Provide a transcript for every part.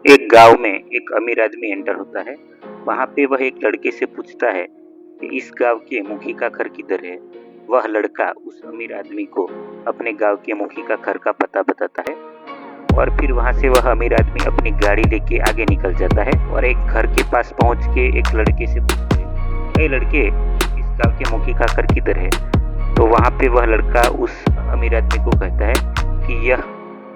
एक गांव में एक अमीर आदमी एंटर होता है। वहां पे वह एक लड़के से पूछता है कि इस गांव के मुखी का घर किधर है। वह लड़का उस अमीर आदमी को अपने गांव के मुखी का घर का पता बताता है और फिर वहां से वह अमीर आदमी अपनी गाड़ी लेके आगे निकल जाता है और एक घर के पास पहुंच के एक लड़के से पूछता है, लड़के, इस गांव के मुखी का घर किधर है। तो वहां पे वह लड़का उस अमीर आदमी को कहता है कि यह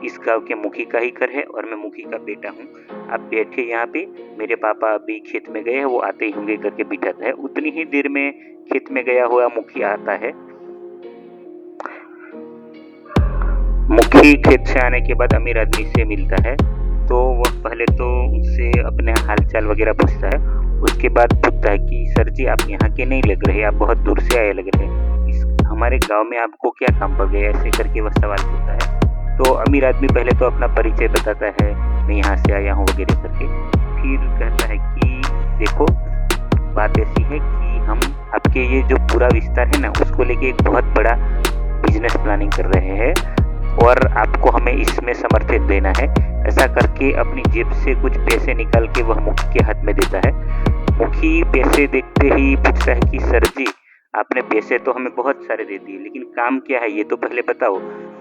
इस गांव के मुखी का ही घर है और मैं मुखी का बेटा हूँ। आप बैठे यहाँ पे, मेरे पापा अभी खेत में गए हैं, वो आते ही होंगे करके बिठाता है। उतनी ही देर में खेत में गया हुआ मुखी आता है। मुखी खेत से आने के बाद अमीर आदमी से मिलता है तो वह पहले तो उससे अपने हालचाल वगैरह पूछता है। उसके बाद पूछता है कि सर जी, आप यहाँ के नहीं लग रहे, आप बहुत दूर से आए लग रहे हैं, इस हमारे गांव में आपको क्या काम पड़ गया, ऐसे करके वह सवाल पूछता है। तो अमीर आदमी पहले तो अपना परिचय बताता है, मैं यहाँ से आया हूँ वगैरह करके। फिर कहता है कि देखो, बात ऐसी है कि हम आपके ये जो पूरा विस्तार है ना, उसको लेके एक बहुत बड़ा बिजनेस प्लानिंग कर रहे हैं और आपको हमें इसमें समर्थन देना है। ऐसा करके अपनी जेब से कुछ पैसे निकाल के वह मुखी के हाथ में देता है। मुखी पैसे देखते ही पूछता है कि सर जी, आपने पैसे तो हमें बहुत सारे दे दिए, लेकिन काम क्या है ये तो पहले बताओ।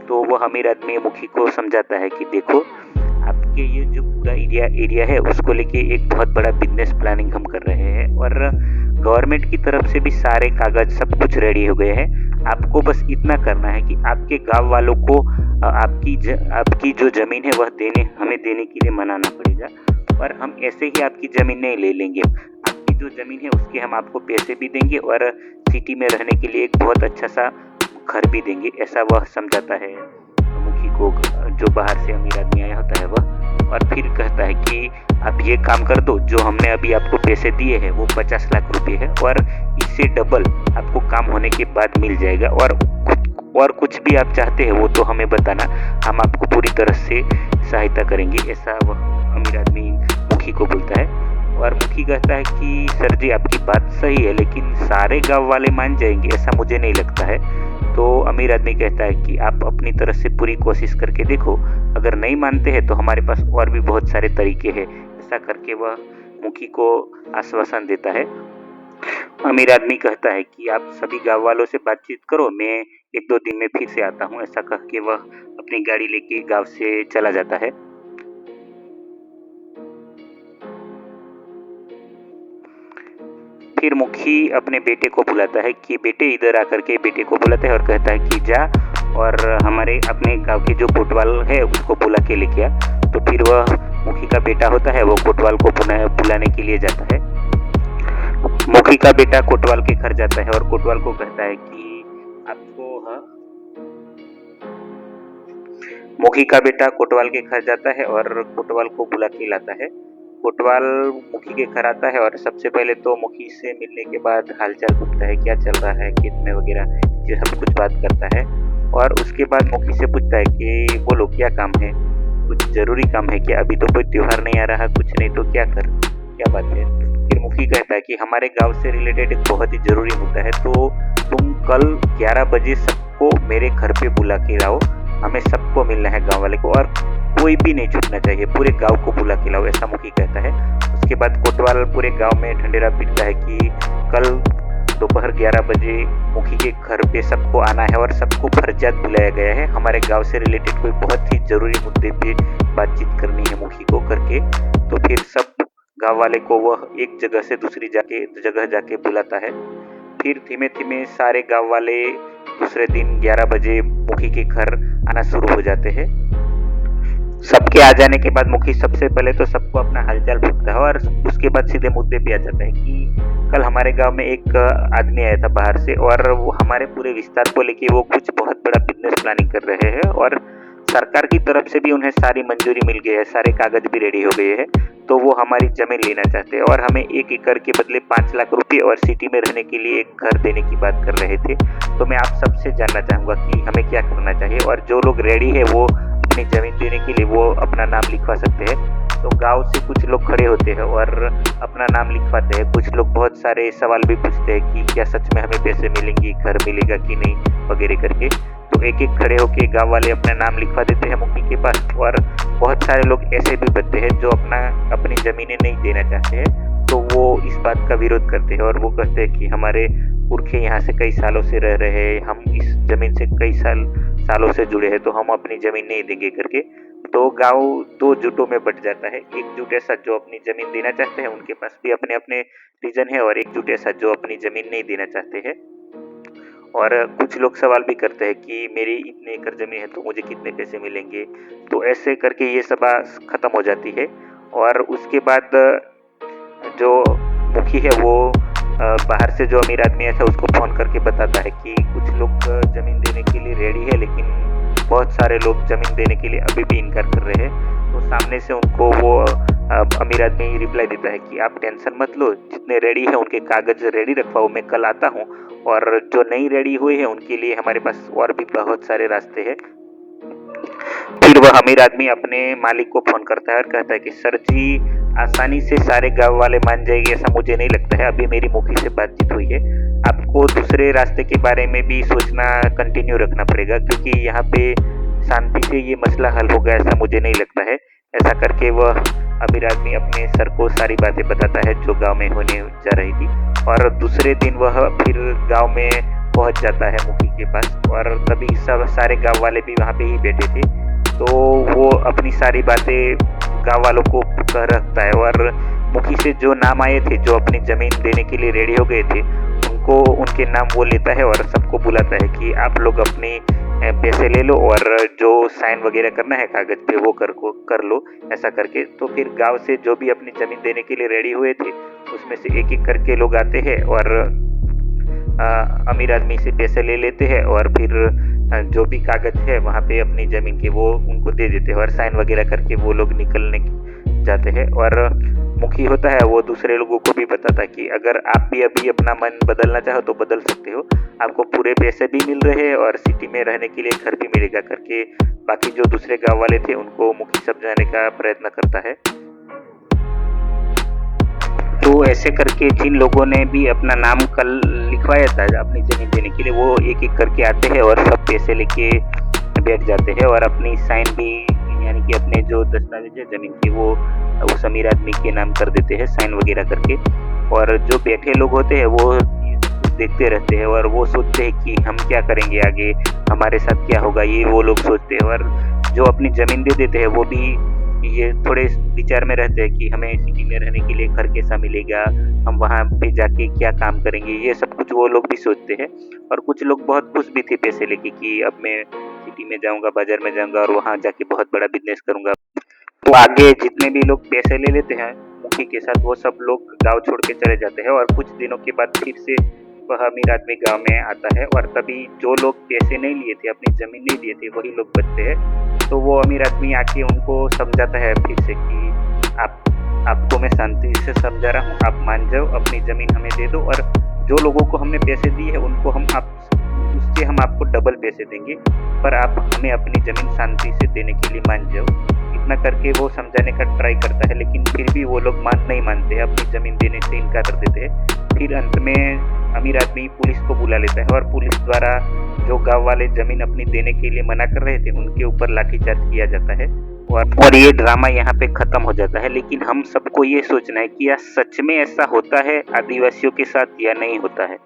तो वह अमीर आदमी मुखी को समझाता है कि देखो, आपके ये जो पूरा एरिया है उसको लेके एक बहुत बड़ा बिजनेस प्लानिंग हम कर रहे हैं और गवर्नमेंट की तरफ से भी सारे कागज सब कुछ रेडी हो गए हैं। आपको बस इतना करना है कि आपके गांव वालों को आपकी जो जमीन है वह हमें देने के लिए मनाना पड़ेगा और हम ऐसे ही आपकी जमीन नहीं ले लेंगे। आपकी जो जमीन है उसके हम आपको पैसे भी देंगे और सिटी में रहने के लिए एक बहुत अच्छा सा घर भी देंगे, ऐसा वह समझाता है मुखी को, जो बाहर से अमीर आदमी आया होता है वह। और फिर कहता है कि आप ये काम कर दो, जो हमने अभी आपको पैसे दिए हैं वो 50 लाख रुपए है और इससे डबल आपको काम होने के बाद मिल जाएगा और कुछ भी आप चाहते हैं वो तो हमें बताना, हम आपको पूरी तरह से सहायता करेंगे, ऐसा वह अमीर आदमी मुखी को बोलता है। और मुखी कहता है कि सर जी, आपकी बात सही है, लेकिन सारे गांव वाले मान जाएंगे ऐसा मुझे नहीं लगता है। तो अमीर आदमी कहता है कि आप अपनी तरफ से पूरी कोशिश करके देखो, अगर नहीं मानते हैं तो हमारे पास और भी बहुत सारे तरीके हैं। ऐसा करके वह मुखी को आश्वासन देता है। अमीर आदमी कहता है कि आप सभी गांव वालों से बातचीत करो, मैं 1-2 दिन में फिर से आता हूँ। ऐसा कह के वह अपनी गाड़ी लेके गांव से चला जाता है। फिर मुखी अपने बेटे को बुलाता है कि बेटे इधर आकर के बेटे को बुलाता है और कहता है कि जा और हमारे अपने गांव के जो कोतवाल है उसको बुला के लेके आ। तो फिर वह मुखी का बेटा होता है, वो कोतवाल को बुलाने के लिए जाता है। मुखी का बेटा कोतवाल के घर जाता है और कोतवाल को कहता है कि मुखी का बेटा कोतवाल के घर जाता है और कोतवाल को बुला के लाता है। कोतवाल मुखी के घर आता है और सबसे पहले तो मुखी से मिलने के बाद हालचाल पूछता है, क्या चल रहा है खेत में वगैरह, ये सब कुछ बात करता है। और उसके बाद मुखी से पूछता है कि बोलो क्या काम है, कुछ जरूरी काम है क्या, अभी तो कोई त्योहार नहीं आ रहा, कुछ नहीं तो क्या बात है। फिर मुखी कहता है कि हमारे गांव से रिलेटेड एक बहुत ही जरूरी मुद्दा है, तो तुम कल 11 बजे सबको मेरे घर पे बुला के लाओ, हमें सबको मिलना है गांव वाले को और कोई भी नहीं छूटना चाहिए, पूरे गांव को बुला के लाओ, ऐसा मुखी कहता है। उसके बाद कोतवाल पूरे गांव में ढंढेरा पीटता है कि कल दोपहर 11 बजे मुखी के घर पे सबको आना है और सबको फरजात बुलाया गया है, हमारे गांव से रिलेटेड कोई बहुत ही जरूरी मुद्दे पे बातचीत करनी है मुखी को करके। तो फिर सब गांव वाले को वह एक जगह से दूसरी जगह जाके बुलाता है। फिर धीमे धीमे सारे गांव वाले दूसरे दिन 11 बजे मुखी के घर आना शुरू हो जाते हैं। सबके आ जाने के बाद मुखी सबसे पहले तो सबको अपना हालचाल पूछता है और उसके बाद सीधे मुद्दे पे आ जाता है कि कल हमारे गांव में एक आदमी आया था बाहर से और वो हमारे पूरे विस्तार को लेके वो कुछ बहुत बड़ा बिजनेस प्लानिंग कर रहे हैं और सरकार की तरफ से भी उन्हें सारी मंजूरी मिल गई है, सारे कागज भी रेडी हो गए हैं। तो वो हमारी जमीन लेना चाहते हैं और हमें 1 एकड़ के बदले 5 लाख रुपए और सिटी में रहने के लिए एक घर देने की बात कर रहे थे। तो मैं आप सबसे जानना चाहूँगा कि हमें क्या करना चाहिए और जो लोग रेडी है वो अपनी जमीन देने के लिए वो अपना नाम लिखवा सकते हैं। तो गांव से कुछ लोग खड़े होते हैं और अपना नाम लिखवाते हैं। कुछ लोग बहुत सारे सवाल भी पूछते हैं कि क्या सच में हमें पैसे मिलेंगे, घर मिलेगा कि नहीं वगैरह करके। तो एक एक खड़े होके गांव वाले अपना नाम लिखवा देते हैं मुखी के पास और बहुत सारे लोग ऐसे भी बनते हैं जो अपनी ज़मीनें नहीं देना चाहते हैं, तो वो इस बात का विरोध करते हैं और वो कहते हैं कि हमारे पुरखे यहाँ से कई सालों से रह रहे हैं, हम इस ज़मीन से कई सालों से जुड़े हैं, तो हम अपनी ज़मीन नहीं देंगे करके। तो गाँव 2 जुटों में बँट जाता है। एक जुट ऐसा जो अपनी ज़मीन देना चाहते हैं, उनके पास भी अपने-अपने रीज़न है, और एक जुट ऐसा जो अपनी ज़मीन नहीं देना चाहते हैं। और कुछ लोग सवाल भी करते हैं कि मेरी इतने एकड़ ज़मीन है तो मुझे कितने पैसे मिलेंगे? तो ऐसे करके ये सभा खत्म हो जाती है और उसके बाद जो मुखी है वो बाहर से जो अमीर आदमी आया था उसको फ़ोन करके बताता है कि कुछ लोग ज़मीन देने के लिए रेडी है, लेकिन बहुत सारे लोग ज़मीन देने के लिए अभी भी इनकार कर रहे हैं। तो सामने से उनको वो अमीर आदमी रिप्लाई देता है कि आप टेंशन मत लो, जितने रेडी हैं उनके कागज़ रेडी रखवाओ, मैं कल आता हूँ, और जो नहीं रेडी हुए हैं उनके लिए हमारे पास और भी बहुत सारे रास्ते हैं। फिर वह अमीर आदमी अपने मालिक को फ़ोन करता है और कहता है कि सर जी, आसानी से सारे गाँव वाले मान जाएंगे ऐसा मुझे नहीं लगता है। अभी मेरी मुखी से बातचीत हुई है, आपको दूसरे रास्ते के बारे में भी सोचना कंटिन्यू रखना पड़ेगा, क्योंकि यहाँ पे शांति से ये मसला हल होगा ऐसा मुझे नहीं लगता है। ऐसा करके वह अमीर आदमी अपने सर को सारी बातें बताता है जो गाँव में होने जा रही थी, और दूसरे दिन वह फिर गाँव में पहुँच जाता है मुखी के पास, और तभी सारे गाँव वाले भी वहाँ पे ही बैठे थे। तो वो अपनी सारी बातें गाँव वालों को कह रखता है, और मुखी से जो नाम आए थे जो अपनी ज़मीन देने के लिए रेडी हो गए थे, उनके नाम वो लेता है और सबको बुलाता है कि आप लोग अपने पैसे ले लो और जो साइन वगैरह करना है कागज़ पे वो कर लो, ऐसा करके। तो फिर गांव से जो भी अपनी ज़मीन देने के लिए रेडी हुए थे उसमें से एक एक करके लोग आते हैं और अमीर आदमी से पैसे ले लेते हैं, और फिर जो भी कागज़ है वहाँ पे अपनी ज़मीन के वो उनको दे देते हैं, और साइन वगैरह करके वो लोग निकलने जाते हैं। और मुखी होता है वो दूसरे लोगों को भी बताता है कि अगर आप भी अभी अपना मन बदलना चाहो तो बदल सकते हो, आपको पूरे पैसे भी मिल रहे हैं और सिटी में रहने के लिए घर भी मिलेगा करके। बाकी जो दूसरे गाँव वाले थे उनको मुखी समझाने का प्रयत्न करता है। तो ऐसे करके जिन लोगों ने भी अपना नाम कल लिखवाया था अपनी ज़मीन देने के लिए, वो एक एक करके आते हैं और सब पैसे लेके बैठ जाते हैं, और अपनी साइन भी, यानी कि अपने जो दस्तावेज है ज़मीन के, वो उस अमीर आदमी के नाम कर देते हैं साइन वगैरह करके। और जो बैठे लोग होते हैं वो देखते रहते हैं और वो सोचते हैं कि हम क्या करेंगे आगे, हमारे साथ क्या होगा, ये वो लोग सोचते हैं। और जो अपनी ज़मीन दे देते हैं वो भी ये थोड़े विचार में रहते हैं कि हमें सिटी में रहने के लिए घर कैसा मिलेगा, हम वहाँ पे जाके क्या काम करेंगे, ये सब कुछ वो लोग भी सोचते हैं। और कुछ लोग बहुत खुश भी थे पैसे लेके कि अब मैं सिटी में जाऊँगा, बाज़ार में जाऊँगा और वहाँ जाके बहुत बड़ा बिज़नेस करूँगा। तो आगे जितने भी लोग पैसे ले लेते हैं मुखी के साथ, वो सब लोग गाँव छोड़ के चले जाते हैं, और कुछ दिनों के बाद फिर से वह अमीर आदमी गाँव में आता है, और तभी जो लोग पैसे नहीं लिए थे, अपनी ज़मीन नहीं दिए थे, वही लोग बचते हैं। तो वो अमीर आदमी आके उनको समझाता है फिर से कि आपको मैं शांति से समझा रहा हूँ, आप मान जाओ, अपनी ज़मीन हमें दे दो, और जो लोगों को हमने पैसे दिए हैं उनको हम आपको डबल पैसे देंगे, पर आप हमें अपनी ज़मीन शांति से देने के लिए मान जाओ। इतना करके वो समझाने का ट्राई करता है, लेकिन फिर भी वो लोग नहीं मानते हैं, अपनी ज़मीन देने से इनकार कर देते हैं। फिर अंत में अमीर आदमी पुलिस को बुला लेता है, और पुलिस द्वारा जो गाँव वाले ज़मीन अपनी देने के लिए मना कर रहे थे उनके ऊपर लाठीचार्ज किया जाता है, और ये ड्रामा यहाँ पे ख़त्म हो जाता है। लेकिन हम सबको ये सोचना है कि क्या सच में ऐसा होता है आदिवासियों के साथ या नहीं होता है।